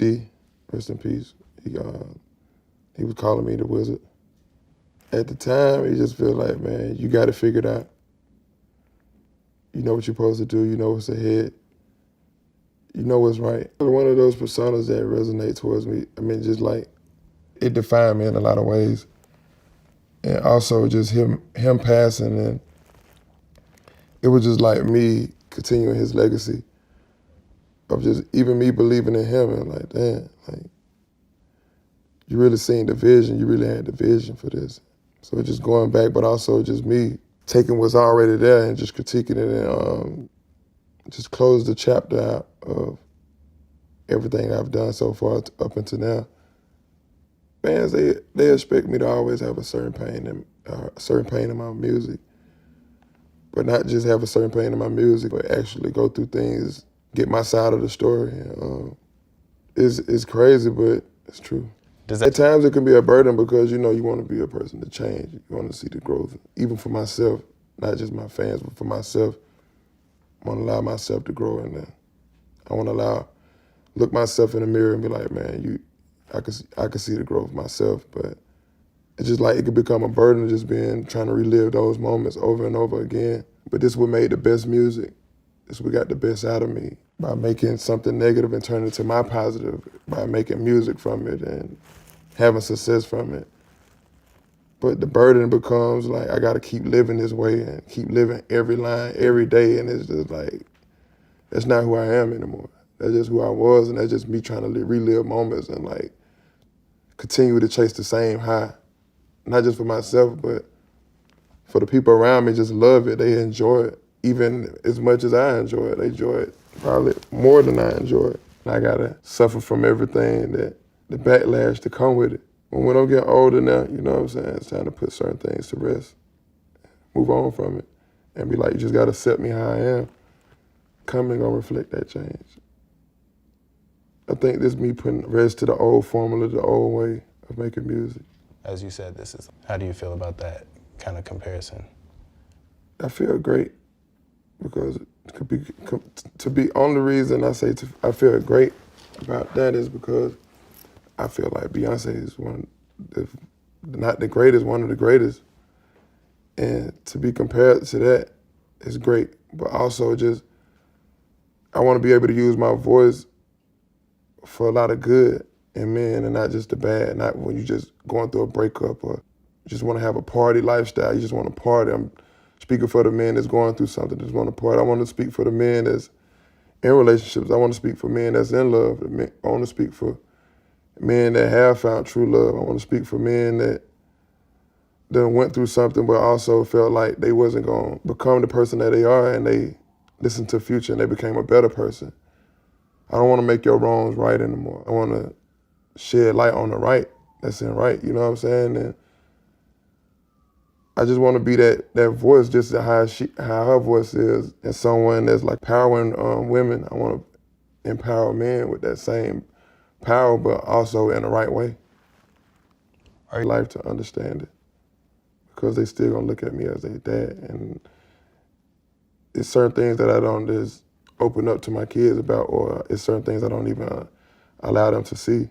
D, rest in peace. He was calling me the wizard. At the time, it just felt like, man, you got it figured out. You know what you're supposed to do. You know what's ahead. You know what's right. One of those personas that resonate towards me. I mean, just like, it defined me in a lot of ways. And also just him passing, and it was just like me continuing his legacy of just even me believing in him and like, damn, like, you really seen the vision. You really had the vision for this. So just going back, but also just me taking what's already there and just critiquing it and just close the chapter out of everything I've done so far up until now. Fans, they expect me to always have a certain pain in my music, but not just have a certain pain in my music, but actually go through things, get my side of the story. It's crazy, but it's true. At times it can be a burden because, you know, you want to be a person to change. You want to see the growth, even for myself, not just my fans, but for myself. I want to allow myself to grow in there. I want to look myself in the mirror and be like, man, I can see the growth myself, but it's just like it could become a burden just trying to relive those moments over and over again. But this is what made the best music. This is what got the best out of me, by making something negative and turning it to my positive, by making music from it and having success from it. But the burden becomes like, I gotta keep living this way and keep living every line, every day, and it's just like, that's not who I am anymore. That's just who I was, and that's just me trying to relive moments and like continue to chase the same high. Not just for myself, but for the people around me. Just love it. They enjoy it even as much as I enjoy it. They enjoy it probably more than I enjoy it. And I gotta suffer from everything, the backlash to come with it. But when I'm getting older now, you know what I'm saying, it's time to put certain things to rest, move on from it, and be like, you just gotta accept me how I am. Come and go reflect that change. I think this is me putting rest to the old formula, the old way of making music. As you said, how do you feel about that kind of comparison? I feel great because only reason I say I feel great about that is because I feel like Beyonce is not the greatest, one of the greatest. And to be compared to that is great, but also just, I want to be able to use my voice for a lot of good in men and not just the bad, not when you just going through a breakup or just want to have a party lifestyle, you just want to party. I'm speaking for the men that's going through something, just want to party. I want to speak for the men that's in relationships. I want to speak for men that's in love. I want to speak for men that have found true love. I want to speak for men that went through something but also felt like they wasn't going to become the person that they are, and they listened to Future and they became a better person. I don't want to make your wrongs right anymore. I want to shed light on the right that's in right, you know what I'm saying? And I just want to be that voice, just how her voice is, and someone that's like empowering women. I want to empower men with that same power, but also in the right way. I life to understand it, because they still gonna look at me as their dad, and it's certain things that I don't just open up to my kids about, or it's certain things I don't even allow them to see.